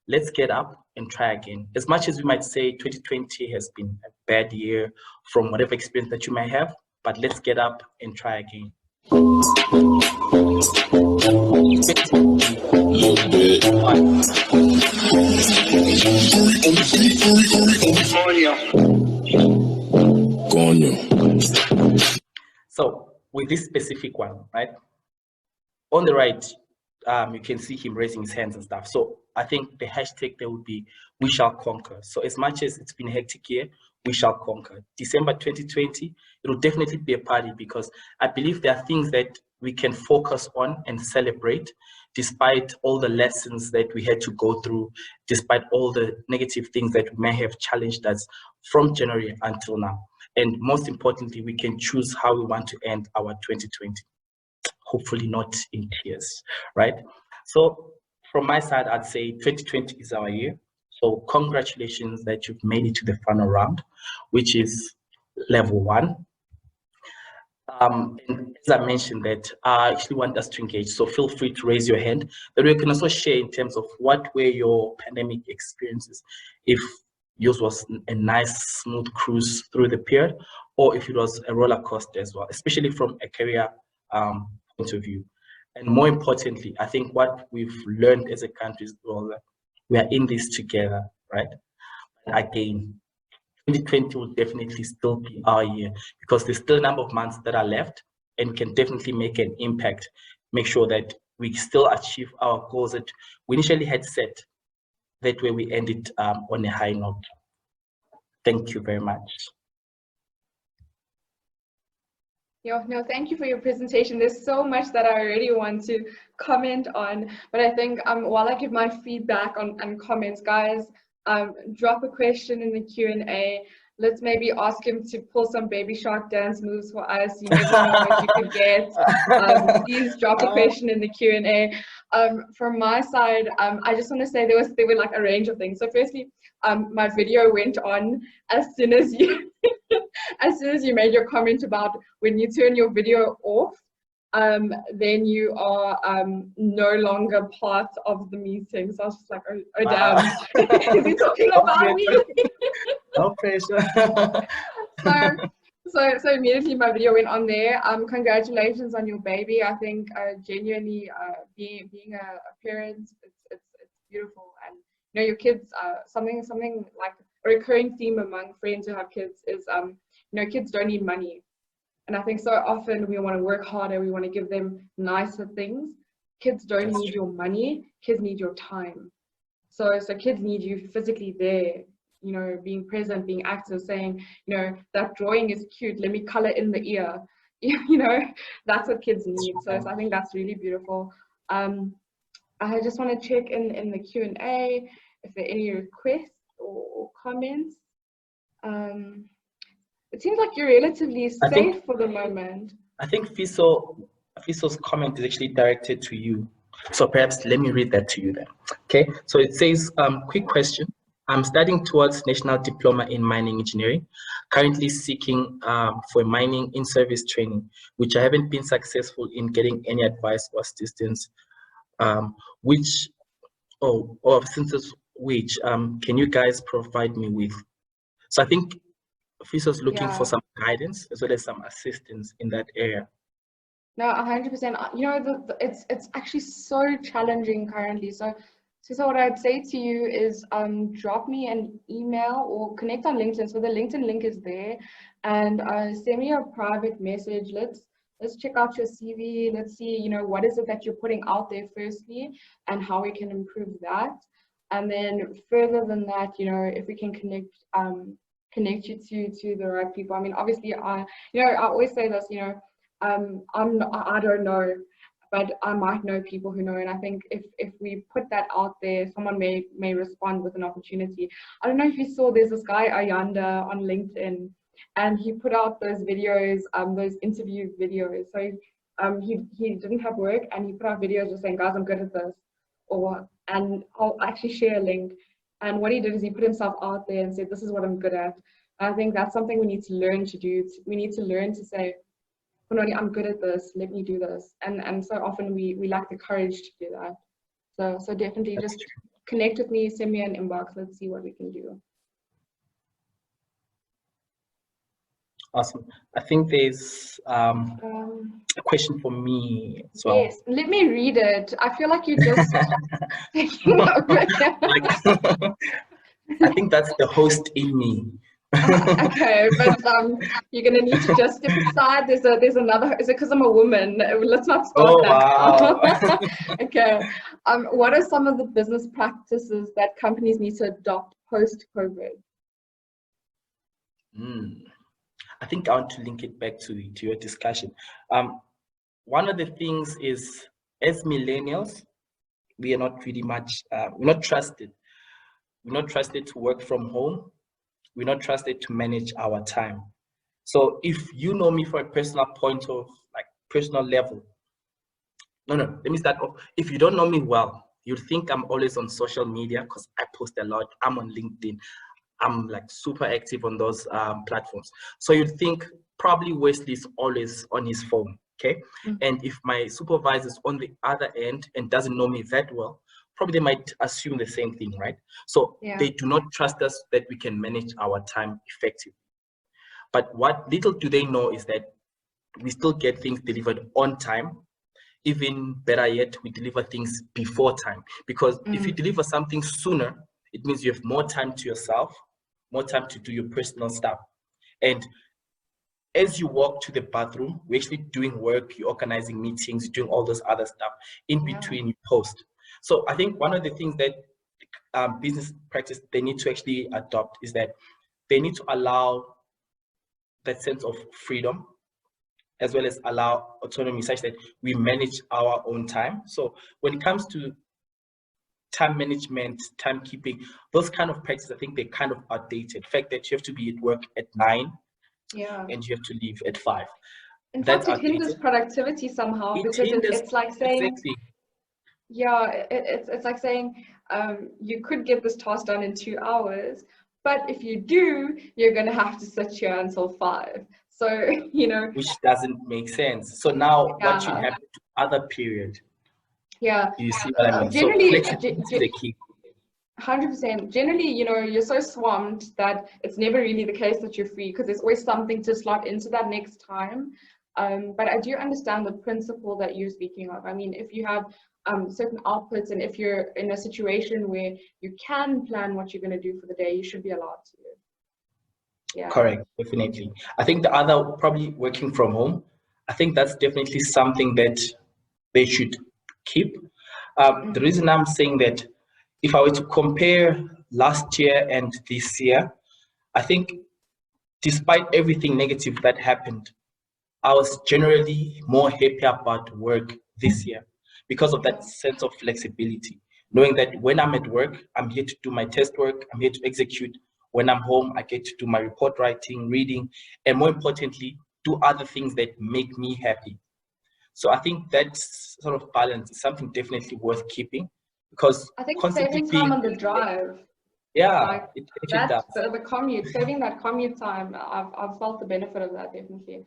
let's get up and try again. As much as we might say 2020 has been a bad year from whatever experience that you might have, but let's get up and try again. So with this specific one, right? On the right, you can see him raising his hands and stuff. So I think the hashtag there would be, we shall conquer. So as much as it's been a hectic year, we shall conquer. December 2020, it will definitely be a party because I believe there are things that we can focus on and celebrate despite all the lessons that we had to go through, despite all the negative things that may have challenged us from January until now. And most importantly, we can choose how we want to end our 2020. Hopefully not in tears, right? So from my side, I'd say 2020 is our year. So congratulations that you've made it to the final round, which is level 1. And as I mentioned that, I actually want us to engage. So feel free to raise your hand. But we can also share in terms of what were your pandemic experiences. If yours was a nice, smooth cruise through the period, or if it was a roller coaster as well, especially from a career point of view. And more importantly, I think what we've learned as a country is well, we are in this together, right? And again, 2020 will definitely still be our year because there's still a number of months that are left and we can definitely make an impact, make sure that we still achieve our goals that we initially had set, that way we end it on a high note. Thank you very much. No, thank you for your presentation. There's so much that I already want to comment on, but I think while I give my feedback and comments, guys, drop a question in the Q&A. Let's maybe ask him to pull some baby shark dance moves for us. You never know what you could get. Please drop a question in the Q&A. From my side, I just want to say there were like a range of things. So firstly, my video went on as soon as you as soon as you made your comment about when you turn your video off, then you are no longer part of the meeting. So I was just like, oh Wow. damn, is he talking about me? No pressure. So immediately my video went on there. Congratulations on your baby. I think genuinely being a parent, it's beautiful. And you know, your kids, something like a recurring theme among friends who have kids is you know, kids don't need money. And I think so often we want to work harder, we want to give them nicer things. Kids don't need your money, kids need your time. So kids need you physically there, you know, being present, being active, saying, you know, that drawing is cute, let me color in the ear. You know, that's what kids need. So I think that's really beautiful. I just want to check in the Q&A if there are any requests or comments. It seems like you're relatively safe for the moment. I think Fiso's comment is actually directed to you. So perhaps let me read that to you then. Okay, so it says, quick question. I'm studying towards National Diploma in Mining Engineering, currently seeking for mining in-service training, which I haven't been successful in getting any advice or assistance, which can you guys provide me with? So I think Fiso's looking for some guidance as well as some assistance in that area. No, 100%. You know, it's actually so challenging currently. So what I'd say to you is drop me an email or connect on LinkedIn. So the LinkedIn link is there, and send me a private message. Let's check out your CV. Let's see, you know, what is it that you're putting out there firstly, and how we can improve that. And then further than that, you know, if we can connect you to the right people. I mean, obviously, you know, I always say this, you know, I don't know, but I might know people who know. And I think if we put that out there, someone may respond with an opportunity. I don't know if you saw, there's this guy Ayanda on LinkedIn, and he put out those videos, those interview videos. So he didn't have work, and he put out videos just saying, guys, I'm good at this, and I'll actually share a link. And what he did is he put himself out there and said, this is what I'm good at. And I think that's something we need to learn to do. We need to learn to say, Kondwani, I'm good at this, let me do this. And so often we lack the courage to do that. So definitely just connect with me, send me an inbox, let's see what we can do. Awesome. I think there's a question for me as well. Yes, let me read it. I feel like you're just taking over. I think that's the host in me. Okay, but you're gonna need to just step aside. There's another. Is it because I'm a woman? Let's not start that. Wow. Okay. What are some of the business practices that companies need to adopt post-COVID? I think I want to link it back to your discussion. One of the things is, as millennials, we are not really much. We're not trusted. We're not trusted to work from home. We're not trusted to manage our time. So if you know me for a personal point of personal level, let me start off. If you don't know me well, you'd think I'm always on social media because I post a lot. I'm on LinkedIn. I'm super active on those platforms. So you'd think probably Wesley's always on his phone, okay? And if my supervisor's on the other end and doesn't know me that well, probably they might assume the same thing, right? So they do not trust us that we can manage our time effectively. But what little do they know is that we still get things delivered on time. Even better yet, we deliver things before time. Because if you deliver something sooner, it means you have more time to yourself, more time to do your personal stuff. And as you walk to the bathroom, we're actually doing work, you're organizing meetings, you're doing all those other stuff. In between, you post. So I think one of the things that business practice they need to actually adopt is that they need to allow that sense of freedom, as well as allow autonomy, such that we manage our own time. So when it comes to time management, timekeeping, those kind of practices, I think they're kind of outdated. The fact that you have to be at work at 9 and you have to leave at 5. In fact, it hinders productivity somehow, because it's like saying, Yeah, it's like saying you could get this task done in 2 hours, but if you do, you're going to have to sit here until 5. So, which doesn't make sense. So now what should yeah, happen to other period? yeah. You see what I mean? So Generally, flexibility is the key. 100%. Generally, you're so swamped that it's never really the case that you're free because there's always something to slot into that next time. But I do understand the principle that you're speaking of. I mean, if you have certain outputs and if you're in a situation where you can plan what you're going to do for the day, you should be allowed to. Yeah. Correct, definitely. I think the other, probably working from home, I think that's definitely something that they should keep. The reason I'm saying that, if I were to compare last year and this year, I think despite everything negative that happened, I was generally more happy about work this year because of that sense of flexibility, knowing that when I'm at work, I'm here to do my test work, I'm here to execute. When I'm home, I get to do my report writing, reading, and more importantly, do other things that make me happy. So I think that sort of balance is something definitely worth keeping, because I think constantly saving time being, on the drive, yeah, like it actually that, does. the commute, saving that commute time, I've felt the benefit of that definitely.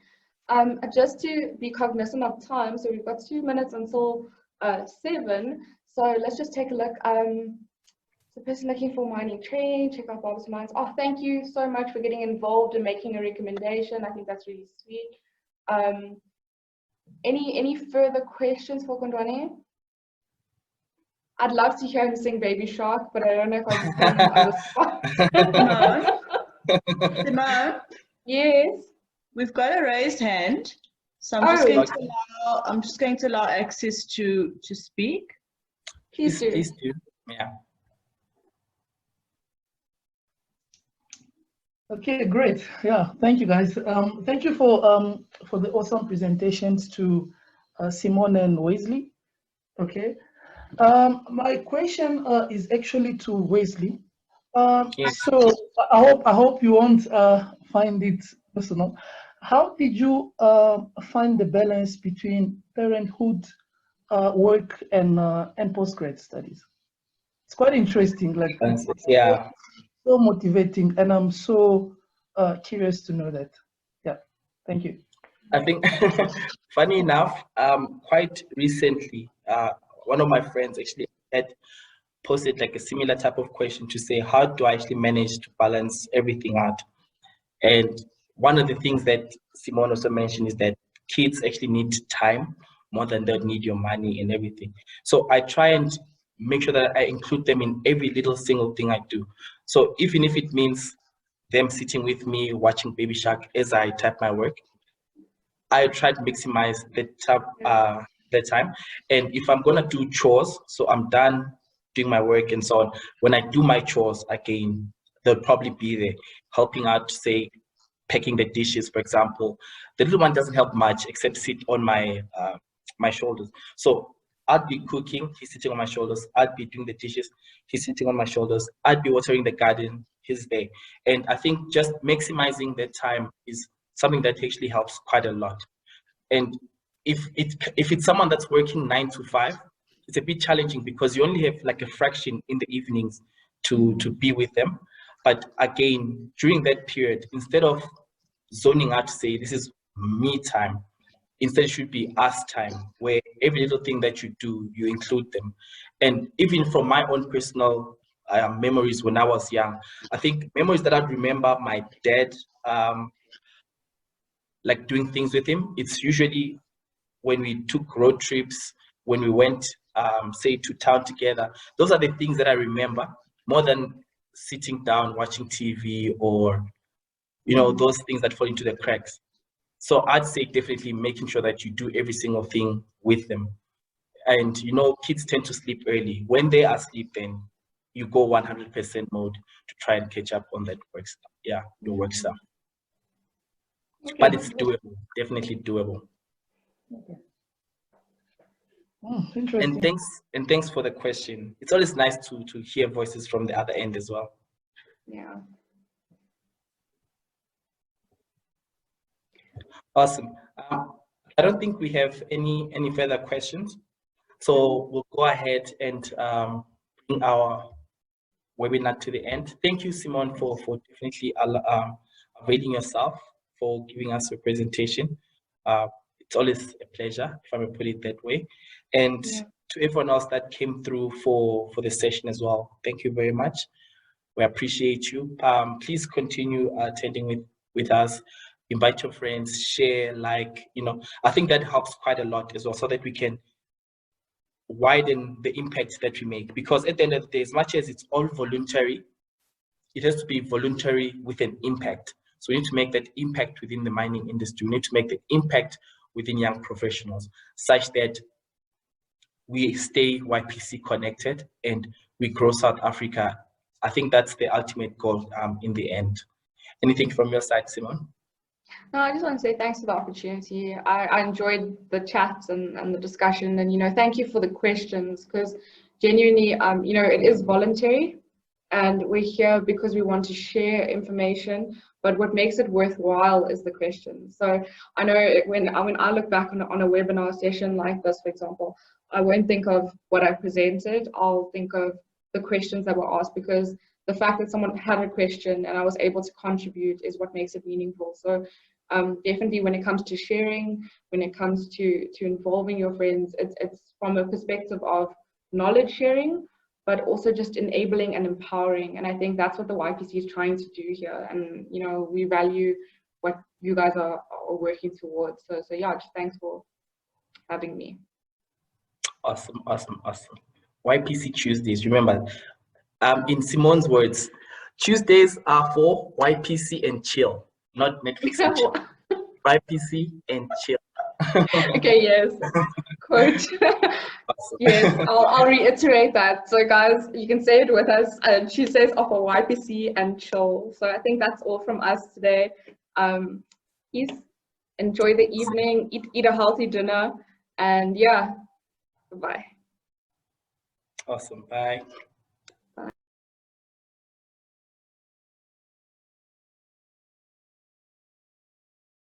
Just to be cognizant of time, so we've got 2 minutes until 7. So let's just take a look. The person looking for mining training, check out Bob's Mines. Oh, thank you so much for getting involved and making a recommendation. I think that's really sweet. Any further questions for Kondwani? I'd love to hear him sing Baby Shark, but I don't know if I just put him on the spot. Simone, Yes. we've got a raised hand, so I'm just going to allow access to speak. Please do. Please do. Yeah. Okay, great. Yeah, thank you guys. Thank you for the awesome presentations to Simone and Wesley. Okay. My question is actually to Wesley. Yes. So I hope you won't find it personal. How did you find the balance between parenthood, work, and postgrad studies? It's quite interesting. Like, Yeah. so motivating, and I'm so curious to know that. Yeah, thank you. I think, funny enough, quite recently, one of my friends actually had posted like a similar type of question to say, how do I actually manage to balance everything out? And one of the things that Simone also mentioned is that kids actually need time more than they need your money and everything. So I try and make sure that I include them in every little single thing I do. So even if it means them sitting with me watching Baby Shark as I type my work, I try to maximize the time. And if I'm gonna do chores, so I'm done doing my work and so on, when I do my chores again, they'll probably be there helping out, say packing the dishes, for example. The little one doesn't help much except sit on my my shoulders. So I'd be cooking, he's sitting on my shoulders. I'd be doing the dishes, he's sitting on my shoulders. I'd be watering the garden, he's there. And I think just maximizing that time is something that actually helps quite a lot. And if it's someone that's working 9 to 5, it's a bit challenging because you only have like a fraction in the evenings to be with them. But again, during that period, instead of zoning out to say this is me time, instead it should be us time, where every little thing that you do, you include them. And even from my own personal memories when I was young, I think memories that I remember my dad like doing things with him, it's usually when we took road trips, when we went, say, to town together. Those are the things that I remember more than sitting down watching TV or, those things that fall into the cracks. So I'd say definitely making sure that you do every single thing with them. And, kids tend to sleep early. When they are asleep, then you go 100% mode to try and catch up on that work stuff. Yeah, your work stuff. Okay. But it's doable, definitely doable. Okay. Interesting. And thanks for the question. It's always nice to hear voices from the other end as well. Yeah. Awesome. I don't think we have any further questions. So we'll go ahead and bring our webinar to the end. Thank you, Simone, for definitely availing yourself, for giving us a presentation. It's always a pleasure, if I may put it that way. And to everyone else that came through for the session as well, thank you very much. We appreciate you. Please continue attending with us. Invite your friends, share, like, I think that helps quite a lot as well, so that we can widen the impact that we make. Because at the end of the day, as much as it's all voluntary, it has to be voluntary with an impact. So we need to make that impact within the mining industry. We need to make the impact within young professionals, such that we stay YPC connected and we grow South Africa. I think that's the ultimate goal in the end. Anything from your side, Simone? No, I just want to say thanks for the opportunity. I enjoyed the chat and the discussion, and thank you for the questions, because genuinely, it is voluntary, and we're here because we want to share information. But what makes it worthwhile is the questions. So I know when I look back on a webinar session like this, for example, I won't think of what I presented. I'll think of the questions that were asked, because the fact that someone had a question and I was able to contribute is what makes it meaningful. So definitely when it comes to sharing, when it comes to involving your friends, it's from a perspective of knowledge sharing, but also just enabling and empowering. And I think that's what the YPC is trying to do here. And, we value what you guys are working towards. So yeah, just thanks for having me. Awesome. YPC Tuesdays, remember, in Simone's words, Tuesdays are for YPC and chill, not Netflix and chill. YPC and chill. Okay, yes. Quote. Awesome. Yes, I'll reiterate that. So guys, you can say it with us. Tuesdays are for YPC and chill. So I think that's all from us today. Please enjoy the evening, eat a healthy dinner, and yeah, bye. Awesome. Bye.